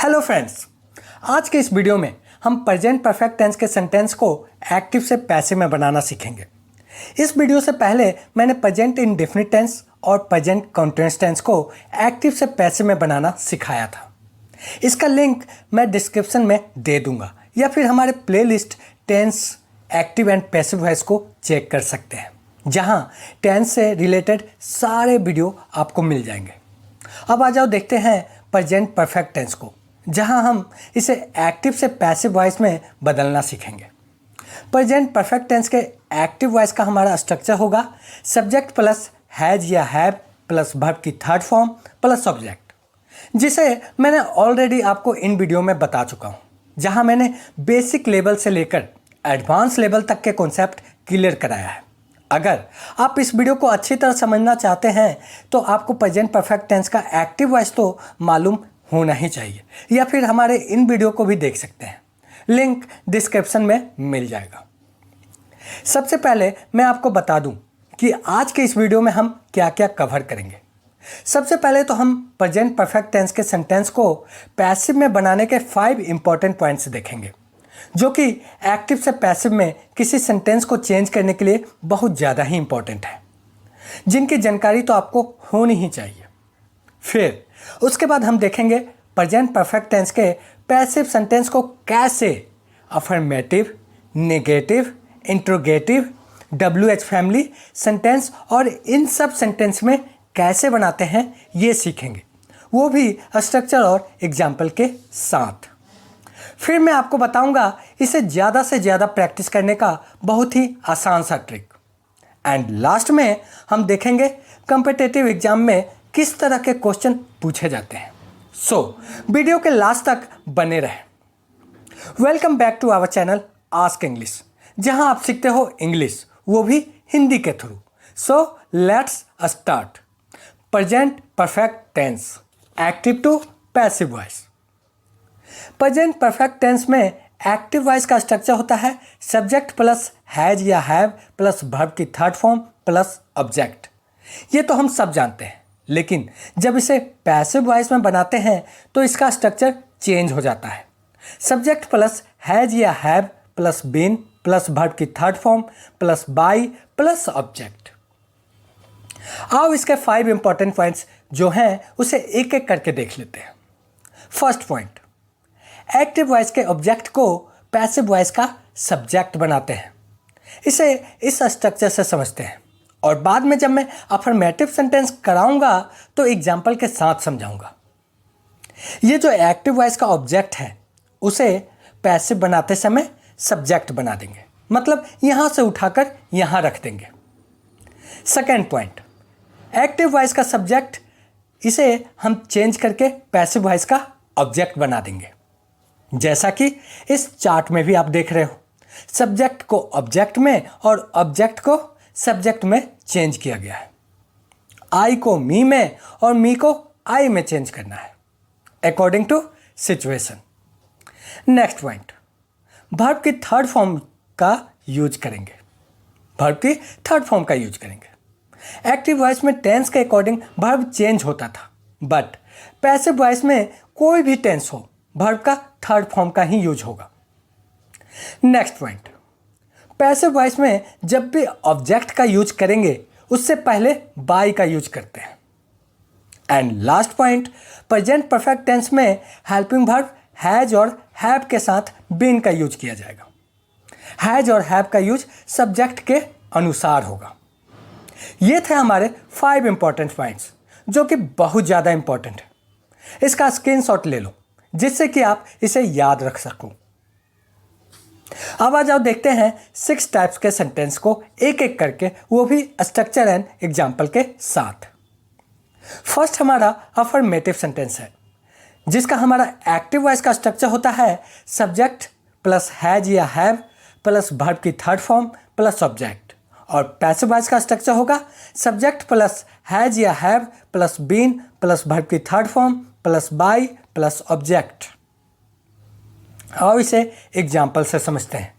Hello friends, आज के इस वीडियो में हम प्रेजेंट परफेक्ट टेंस के सेंटेंस को एक्टिव से पैसिव में बनाना सीखेंगे। इस वीडियो से पहले मैंने प्रेजेंट इंडेफिनिट टेंस और प्रेजेंट कंटीन्यूअस टेंस को एक्टिव से पैसिव में बनाना सिखाया था। इसका लिंक मैं डिस्क्रिप्शन में दे दूंगा या फिर हमारे playlist tense active and passive voice को चेक कर सकते हैं, जहां टेंस से रिलेटेड सारे वीडियो आपको मिल जाएंगे। अब आ जाओ देखते हैं प्रेजेंट परफेक्ट टेंस को, जहां हम इसे एक्टिव से पैसिव वॉइस में बदलना सीखेंगे। प्रेजेंट परफेक्ट टेंस के एक्टिव वॉइस का हमारा स्ट्रक्चर होगा सब्जेक्ट प्लस हैज या हैव प्लस वर्ब की थर्ड फॉर्म प्लस ऑब्जेक्ट, जिसे मैंने ऑलरेडी आपको इन वीडियो में बता चुका हूं, जहां मैंने बेसिक लेवल से लेकर एडवांस लेवल तक के कॉन्सेप्ट क्लियर कराया है। अगर आप इस वीडियो को अच्छी तरह समझना चाहते हैं तो आपको प्रेजेंट परफेक्ट टेंस का एक्टिव वॉइस तो मालूम होना ही चाहिए, या फिर हमारे इन वीडियो को भी देख सकते हैं, लिंक डिस्क्रिप्शन में मिल जाएगा। सबसे पहले मैं आपको बता दूं कि आज के इस वीडियो में हम क्या क्या कवर करेंगे। सबसे पहले तो हम प्रेजेंट परफेक्ट टेंस के सेंटेंस को पैसिव में बनाने के 5 इंपॉर्टेंट पॉइंट्स देखेंगे, जो कि एक्टिव से पैसिव में किसी सेंटेंस को चेंज करने के लिए बहुत ज़्यादा ही इंपॉर्टेंट है, जिनकी जानकारी तो आपको होनी ही चाहिए। फिर उसके बाद हम देखेंगे प्रेजेंट परफेक्ट टेंस के पैसिव सेंटेंस को कैसे affirmative, negative, interrogative, WH family sentence और इन सब सेंटेंस में कैसे बनाते हैं ये सीखेंगे, वो भी स्ट्रक्चर और एग्जाम्पल के साथ। फिर मैं आपको बताऊंगा इसे ज़्यादा से ज़्यादा प्रैक्टिस करने का बहुत ही आसान सा ट्रिक। एंड लास्ट में हम देखेंगे कॉम्पिटिटिव एग्जाम में किस तरह के क्वेश्चन पूछे जाते हैं। सो वीडियो के लास्ट तक बने रहें। Welcome back to our channel ask English, जहां आप सीखते हो इंग्लिश, वो भी हिंदी के through. So let's start. Present perfect tense active to passive voice. Present perfect tense में एक्टिव वॉइस का स्ट्रक्चर होता है सब्जेक्ट प्लस हैज या हैव प्लस वर्ब की थर्ड फॉर्म प्लस ऑब्जेक्ट। ये तो हम सब जानते हैं, लेकिन जब इसे पैसिव वॉइस में बनाते हैं तो इसका स्ट्रक्चर चेंज हो जाता है। सब्जेक्ट प्लस हैज या have plus been plus verb की third form plus by plus object. आओ इसके 5 इंपॉर्टेंट पॉइंट्स जो हैं उसे एक एक करके देख लेते हैं। फर्स्ट पॉइंट, एक्टिव वॉइस के ऑब्जेक्ट को पैसिव वॉइस का सब्जेक्ट बनाते हैं। इसे इस स्ट्रक्चर से समझते हैं और बाद में जब मैं अफर्मेटिव सेंटेंस कराऊंगा तो एग्जाम्पल के साथ समझाऊंगा। ये जो एक्टिव वॉइस का ऑब्जेक्ट है उसे पैसिव बनाते समय सब्जेक्ट बना देंगे, मतलब यहां से उठाकर यहां रख देंगे। सेकेंड पॉइंट, एक्टिव वॉइस का सब्जेक्ट इसे हम चेंज करके पैसिव वॉइस का ऑब्जेक्ट बना देंगे, जैसा कि इस चार्ट में भी आप देख रहे हो। सब्जेक्ट को ऑब्जेक्ट में और ऑब्जेक्ट को सब्जेक्ट में चेंज किया गया है। आई को मी में और मी को आई में चेंज करना है according to situation. Next point, verb की थर्ड फॉर्म का यूज करेंगे। वर्ब की थर्ड फॉर्म का यूज करेंगे। एक्टिव वॉइस में टेंस के अकॉर्डिंग वर्ब चेंज होता था, बट पैसिव वॉइस में कोई भी टेंस हो वर्ब का थर्ड फॉर्म का ही यूज होगा। नेक्स्ट पॉइंट, पैसिव वॉइस में जब भी ऑब्जेक्ट का यूज करेंगे उससे पहले बाय का यूज करते हैं। And last point, present perfect tense में हेल्पिंग वर्ब हैज और हैव के साथ बीन का यूज किया जाएगा। हैज और हैव का यूज सब्जेक्ट के अनुसार होगा। ये थे हमारे 5 इंपॉर्टेंट पॉइंट्स, जो कि बहुत ज़्यादा इंपॉर्टेंट है। इसका स्क्रीनशॉट ले लो जिससे कि आप इसे याद रख सको। अब आ जाओ देखते हैं 6 टाइप्स के सेंटेंस को एक एक करके, वो भी स्ट्रक्चर एंड एग्जाम्पल के साथ। फर्स्ट हमारा अफर्मेटिव सेंटेंस है, जिसका हमारा एक्टिव वॉइस का स्ट्रक्चर होता है सब्जेक्ट प्लस हैज या हैव प्लस वर्ब की थर्ड फॉर्म प्लस ऑब्जेक्ट, और पैसिव वॉइस का स्ट्रक्चर होगा सब्जेक्ट प्लस हैज या have plus been plus verb की third form plus by plus object. और इसे एग्जाम्पल से समझते हैं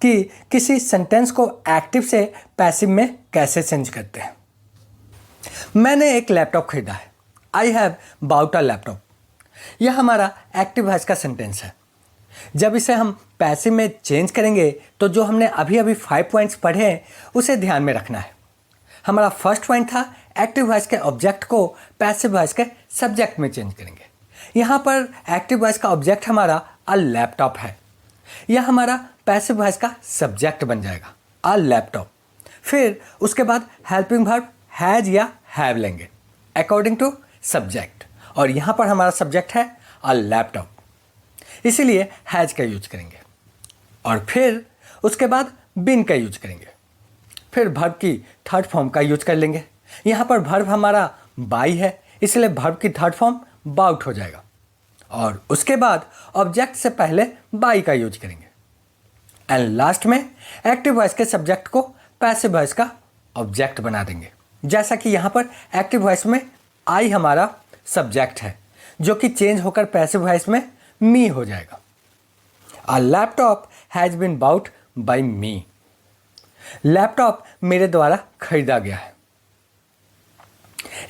कि किसी सेंटेंस को एक्टिव से पैसिव में कैसे चेंज करते हैं। मैंने एक लैपटॉप खरीदा है। I have bought a laptop. यह हमारा एक्टिव वॉइस का सेंटेंस है। जब इसे हम पैसिव में चेंज करेंगे तो जो हमने अभी अभी 5 पॉइंट्स पढ़े हैं उसे ध्यान में रखना है। हमारा फर्स्ट पॉइंट था एक्टिव वॉइस के ऑब्जेक्ट को पैसिव वॉइस के सब्जेक्ट में चेंज करेंगे। यहाँ पर एक्टिव वॉइस का ऑब्जेक्ट हमारा अ लैपटॉप है, यह हमारा पैसिव वॉइस का सब्जेक्ट बन जाएगा अ लैपटॉप। फिर उसके बाद हेल्पिंग वर्ब हैज या हैव लेंगे अकॉर्डिंग टू सब्जेक्ट, और यहाँ पर हमारा सब्जेक्ट है अ लैपटॉप, इसीलिए हैज का यूज करेंगे। और फिर उसके बाद बीन का यूज करेंगे। फिर वर्ब की थर्ड फॉर्म का यूज कर लेंगे। यहाँ पर वर्ब हमारा बाई है, इसलिए वर्ब की थर्ड फॉर्म बाउट हो जाएगा। और उसके बाद ऑब्जेक्ट से पहले बाई का यूज करेंगे। एंड लास्ट में एक्टिव वॉइस के सब्जेक्ट को पैसिव वॉइस का ऑब्जेक्ट बना देंगे। जैसा कि यहाँ पर एक्टिव वॉइस में आई हमारा सब्जेक्ट है, जो कि चेंज होकर पैसिव वॉइस में मी हो जाएगा। A laptop has been bought by me. Laptop मेरे द्वारा खरीदा गया है।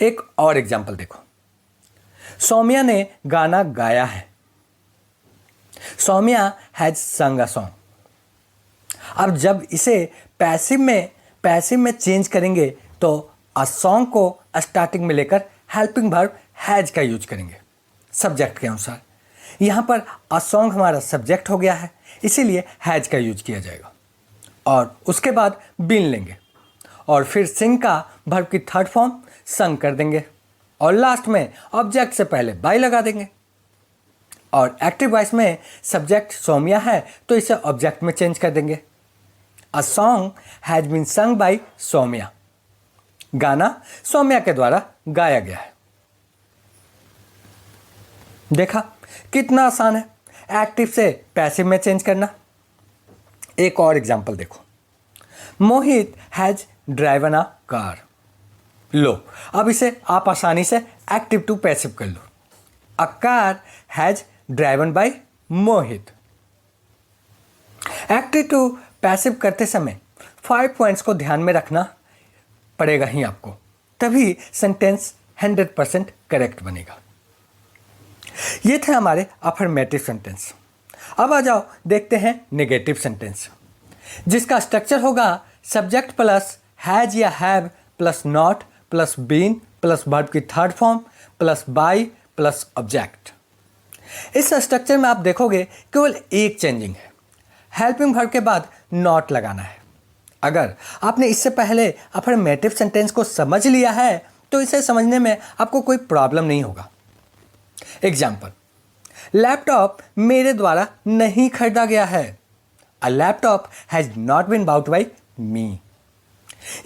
एक और एग्जाम्पल देखो, सौम्या ने गाना गाया है। सौम्या हैज संग अ सॉन्ग। अब जब इसे पैसिव में चेंज करेंगे तो अ सॉन्ग को स्टार्टिंग में लेकर हेल्पिंग वर्ब हैज का यूज करेंगे सब्जेक्ट के अनुसार। यहाँ पर अ सॉन्ग हमारा सब्जेक्ट हो गया है, इसीलिए हैज का यूज किया जाएगा। और उसके बाद बीन लेंगे और फिर सिंग का वर्ब की थर्ड फॉर्म संग कर देंगे और लास्ट में ऑब्जेक्ट से पहले बाई लगा देंगे। और एक्टिव वॉइस में सब्जेक्ट सौम्या है तो इसे ऑब्जेक्ट में चेंज कर देंगे। A song has been sung by Saumya. गाना सौम्या के द्वारा गाया गया है। देखा कितना आसान है एक्टिव से पैसिव में चेंज करना। एक और एग्जाम्पल देखो, Mohit has driven a car. लो अब इसे आप आसानी से एक्टिव टू पैसिव कर लो। A car has driven by Mohit. Active to passive करते समय 5 पॉइंट्स को ध्यान में रखना पड़ेगा ही आपको, तभी सेंटेंस 100% करेक्ट बनेगा। ये थे हमारे अफर्मेटिव सेंटेंस। अब आ जाओ देखते हैं नेगेटिव सेंटेंस, जिसका स्ट्रक्चर होगा सब्जेक्ट प्लस हैज या have plus not plus been plus verb की third form plus by plus object. इस स्ट्रक्चर में आप देखोगे केवल एक चेंजिंग है, हेल्पिंग वर्ब के बाद नॉट लगाना है। अगर आपने इससे पहले अफर्मेटिव सेंटेंस को समझ लिया है तो इसे समझने में आपको कोई प्रॉब्लम नहीं होगा। एग्जाम्पल, लैपटॉप मेरे द्वारा नहीं खरीदा गया है। A laptop has not been bought by me.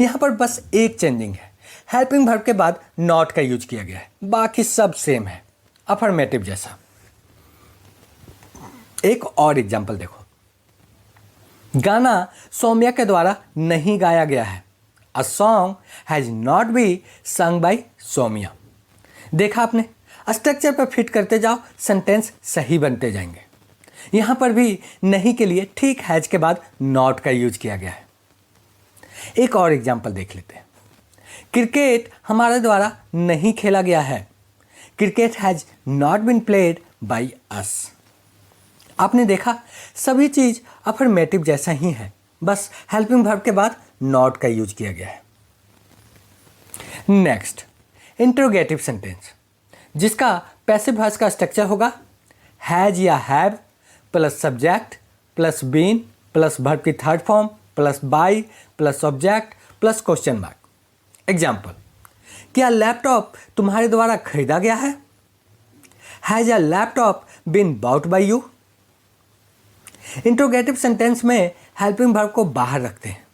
यहां पर बस एक चेंजिंग है, हेल्पिंग वर्ब के बाद नॉट का यूज किया गया है, बाकी सब सेम है अफर्मेटिव जैसा। एक और एग्जाम्पल देखो, गाना सौम्या के द्वारा नहीं गाया गया है। A song has not be sung by Saumya. देखा आपने, स्ट्रक्चर पर फिट करते जाओ, सेंटेंस सही बनते जाएंगे। यहाँ पर भी नहीं के लिए ठीक हैज के बाद नॉट का यूज किया गया है। एक और एग्जाम्पल देख लेते हैं, क्रिकेट हमारे द्वारा नहीं खेला गया है। Cricket has not been played by us. आपने देखा सभी चीज अफर्मेटिव जैसा ही है, बस हेल्पिंग वर्ब के बाद नॉट का यूज किया गया है। नेक्स्ट, इंट्रोगेटिव सेंटेंस, जिसका पैसिव वॉइस का स्ट्रक्चर होगा हैज या have plus subject plus been plus verb की third form plus by plus object plus question mark. Example, क्या लैपटॉप तुम्हारे द्वारा खरीदा गया है? Has a laptop been bought by you? Interrogative sentence में हेल्पिंग वर्ब को बाहर रखते हैं,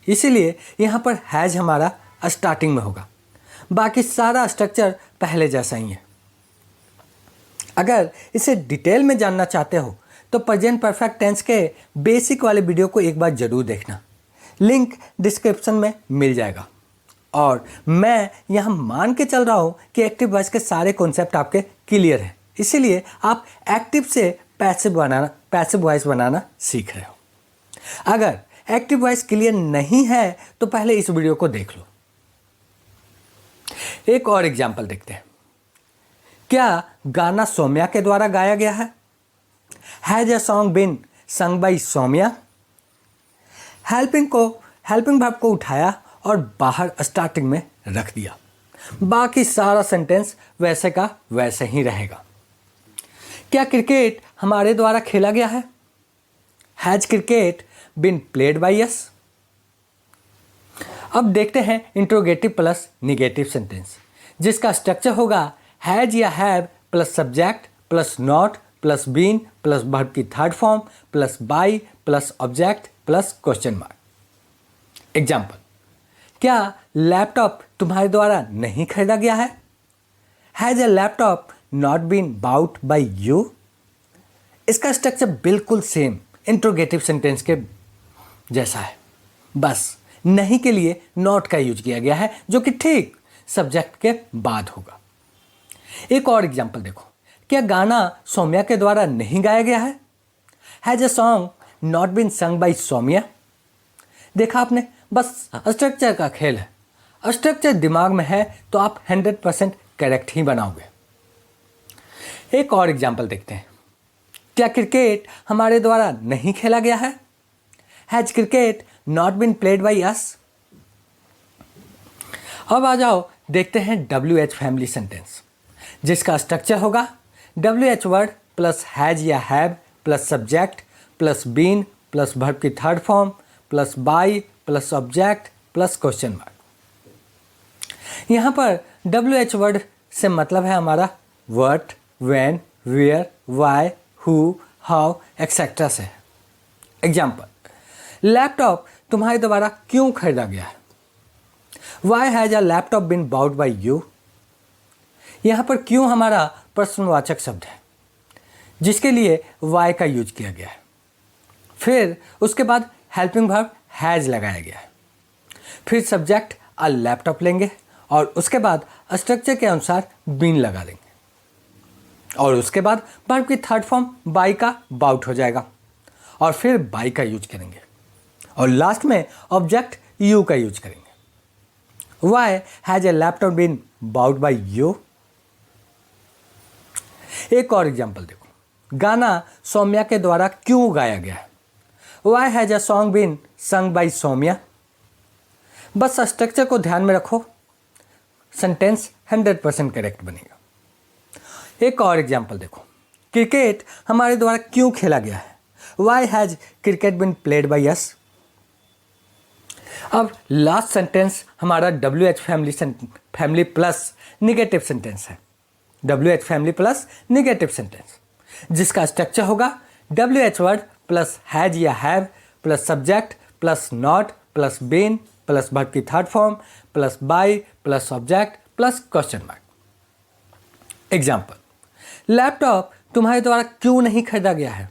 इसीलिए यहाँ पर हैज हमारा स्टार्टिंग में होगा, बाकी सारा स्ट्रक्चर पहले जैसा ही है। अगर इसे डिटेल में जानना चाहते हो तो प्रेजेंट परफेक्ट टेंस के बेसिक वाले वीडियो को एक बार जरूर देखना, लिंक डिस्क्रिप्शन में मिल जाएगा। और मैं यहाँ मान के चल रहा हूँ कि एक्टिव वॉइस के सारे कॉन्सेप्ट आपके क्लियर हैं, इसीलिए आप एक्टिव से पैसिव वॉइस बनाना सीख रहे हो। अगर एक्टिव वॉइस क्लियर नहीं है तो पहले इस वीडियो को देख लो। एक और एग्जाम्पल देखते हैं, क्या गाना सौम्या के द्वारा गाया गया है? Has a song been sung by Saumya? Helping verb को उठाया और बाहर स्टार्टिंग में रख दिया। बाकी सारा सेंटेंस वैसे का वैसे ही रहेगा। क्या क्रिकेट हमारे द्वारा खेला गया है? Has cricket been played by us? अब देखते हैं इंट्रोगेटिव प्लस निगेटिव सेंटेंस, जिसका स्ट्रक्चर होगा हैज या have plus subject plus not plus been plus verb की third form plus by plus object plus question mark. Example, क्या laptop तुम्हारे द्वारा नहीं खरीदा गया है? Has a laptop not been bought by you? इसका स्ट्रक्चर बिल्कुल सेम इंट्रोगेटिव सेंटेंस के जैसा है, बस नहीं के लिए नॉट का यूज किया गया है, जो कि ठीक सब्जेक्ट के बाद होगा। एक और एग्जाम्पल देखो, क्या गाना सौम्या के द्वारा नहीं गाया गया है? Has a song not been sung by Saumya? देखा आपने, बस स्ट्रक्चर का खेल है। स्ट्रक्चर दिमाग में है तो आप 100% करेक्ट ही बनाओगे। एक और एग्जाम्पल देखते हैं, क्या क्रिकेट हमारे द्वारा नहीं खेला गया है? Has cricket not been played by us? अब आ जाओ देखते हैं WH फैमिली सेंटेंस, जिसका स्ट्रक्चर होगा WH वर्ड प्लस हैज या have plus subject plus been plus verb की third form plus by plus object plus question mark. यहाँ पर WH वर्ड से मतलब है हमारा what, when, where, why, who, how etcetera से। एग्जाम्पल, लैपटॉप तुम्हारे द्वारा क्यों खरीदा गया है? Why has a laptop been bought by you? यहाँ पर क्यों हमारा प्रश्नवाचक शब्द है, जिसके लिए वाई का यूज किया गया है। फिर उसके बाद हेल्पिंग वर्ब हैज लगाया गया है। फिर सब्जेक्ट अ लैपटॉप लेंगे और उसके बाद स्ट्रक्चर के अनुसार बीन लगा देंगे और उसके बाद वर्ब की थर्ड फॉर्म बाई का बाउट हो जाएगा और फिर बाई का यूज करेंगे और लास्ट में ऑब्जेक्ट यू का यूज करेंगे। Why has a laptop been bought by you? एक और एग्जाम्पल देखो, गाना सौम्या के द्वारा क्यों गाया गया है? Why has a song been sung by Saumya? बस स्ट्रक्चर को ध्यान में रखो, सेंटेंस 100% करेक्ट बनेगा। एक और एग्जाम्पल देखो, क्रिकेट हमारे द्वारा क्यों खेला गया है? Why has cricket been played by us? अब लास्ट सेंटेंस हमारा WH family plus negative sentence है। WH family plus negative sentence, जिसका स्ट्रक्चर होगा WH वर्ड प्लस हैज या have plus subject plus not plus been plus verb की third form plus by plus object plus question mark. Example, laptop तुम्हारे द्वारा क्यों नहीं खरीदा गया है?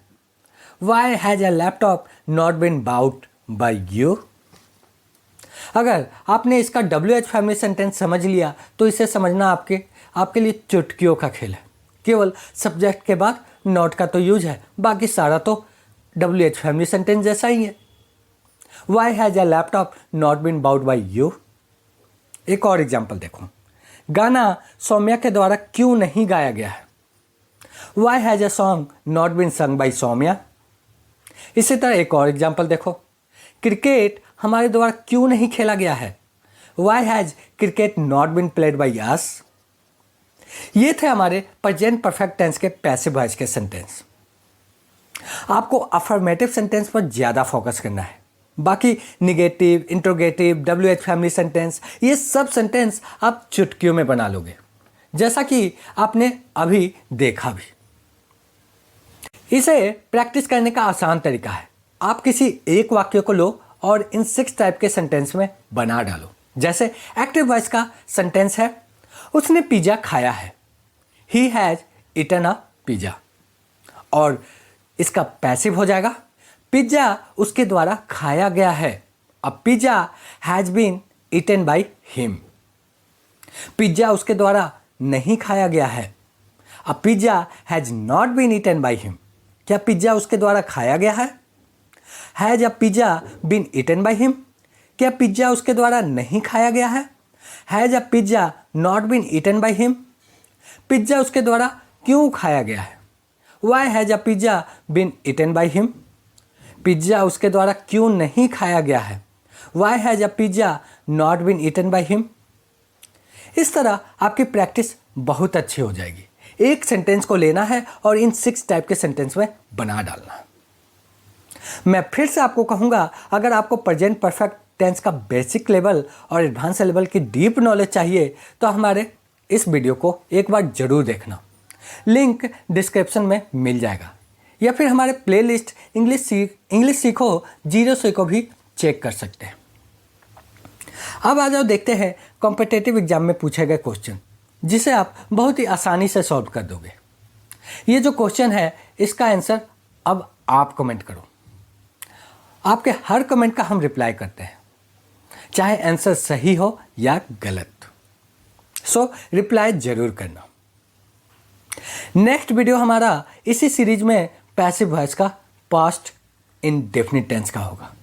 Why has a laptop not been bought by you? अगर आपने इसका WH फैमिली सेंटेंस समझ लिया तो इसे समझना आपके लिए चुटकियों का खेल है। केवल सब्जेक्ट के बाद नॉट का तो यूज है, बाकी सारा तो WH फैमिली सेंटेंस जैसा ही है। Why has a laptop not been bought by you? एक और एग्जाम्पल देखो, गाना सौम्या के द्वारा क्यों नहीं गाया गया है? Why has a song not been sung by Saumya? इसी तरह एक और एग्जाम्पल देखो, क्रिकेट हमारे द्वारा क्यों नहीं खेला गया है? Why has cricket not been played by us? ये थे हमारे प्रेजेंट परफेक्ट टेंस के पैसिव वॉइस के सेंटेंस। आपको अफर्मेटिव सेंटेंस पर ज़्यादा फोकस करना है, बाकी negative, interrogative, WH family sentence, ये सब सेंटेंस आप चुटकियों में बना लोगे, जैसा कि आपने अभी देखा भी। इसे प्रैक्टिस करने का आसान तरीका है, आप किसी एक वाक्य को लो और इन 6 टाइप के सेंटेंस में बना डालो। जैसे एक्टिव वॉइस का सेंटेंस है, उसने पिज़्ज़ा खाया है, he has eaten a pizza. और इसका पैसिव हो जाएगा, पिज़्ज़ा उसके द्वारा खाया गया है। अब pizza has been eaten by him. Pizza उसके द्वारा नहीं खाया गया है। अब pizza has not been eaten by him. क्या पिज़्ज़ा उसके द्वारा खाया गया है? Has a pizza been eaten by him? क्या पिज़्ज़ा उसके द्वारा नहीं खाया गया है? Has a pizza not been eaten by him? Pizza उसके द्वारा क्यों खाया गया है? Why has a pizza been eaten by him? Pizza उसके द्वारा क्यों नहीं खाया गया है? Why has a pizza not been eaten by him? इस तरह आपकी प्रैक्टिस बहुत अच्छी हो जाएगी। एक सेंटेंस को लेना है और इन 6 टाइप के सेंटेंस में बना डालना। मैं फिर से आपको कहूँगा, अगर आपको प्रेजेंट परफेक्ट टेंस का बेसिक लेवल और एडवांस लेवल की डीप नॉलेज चाहिए तो हमारे इस वीडियो को एक बार ज़रूर देखना। लिंक डिस्क्रिप्शन में मिल जाएगा, या फिर हमारे प्लेलिस्ट इंग्लिश सीखो 0 से को भी चेक कर सकते हैं। अब आ जाओ देखते हैं कॉम्पिटिटिव एग्जाम में पूछे गए क्वेश्चन, जिसे आप बहुत ही आसानी से सॉल्व कर दोगे। ये जो क्वेश्चन है इसका आंसर अब आप कमेंट करो। आपके हर कमेंट का हम रिप्लाई करते हैं, चाहे आंसर सही हो या गलत। सो रिप्लाई जरूर करना। नेक्स्ट वीडियो हमारा इसी सीरीज में पैसिव वॉइस का पास्ट इंडेफिनिट टेंस का होगा।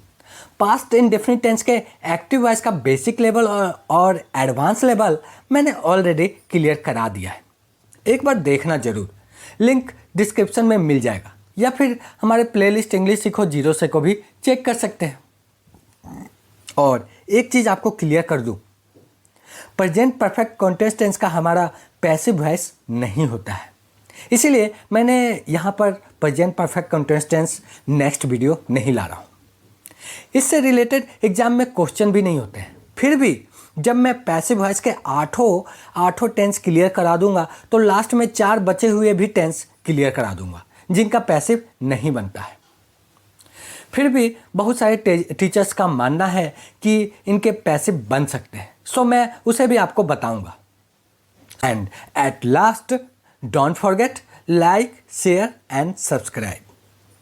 पास्ट इंडेफिनिट टेंस के एक्टिव वॉइस का बेसिक लेवल और एडवांस लेवल मैंने ऑलरेडी क्लियर करा दिया है, एक बार देखना जरूर। लिंक डिस्क्रिप्शन में मिल जाएगा, या फिर हमारे प्लेलिस्ट इंग्लिश सीखो 0 से को भी चेक कर सकते हैं। और एक चीज़ आपको क्लियर कर दूं, प्रेजेंट परफेक्ट कॉन्टेक्स्ट टेंस का हमारा पैसिव वॉइस नहीं होता है, इसीलिए मैंने यहाँ पर present perfect context tense next video नहीं ला रहा हूँ। इससे रिलेटेड एग्जाम में क्वेश्चन भी नहीं होते हैं। फिर भी जब मैं पैसिव वॉइस के आठों टेंस क्लियर करा दूंगा तो लास्ट में 4 बचे हुए भी टेंस क्लियर करा दूंगा जिनका पैसिव नहीं बनता है। फिर भी बहुत सारे टीचर्स का मानना है कि इनके पैसिव बन सकते हैं, सो मैं उसे भी आपको बताऊंगा। And at last, don't forget, like, share and subscribe.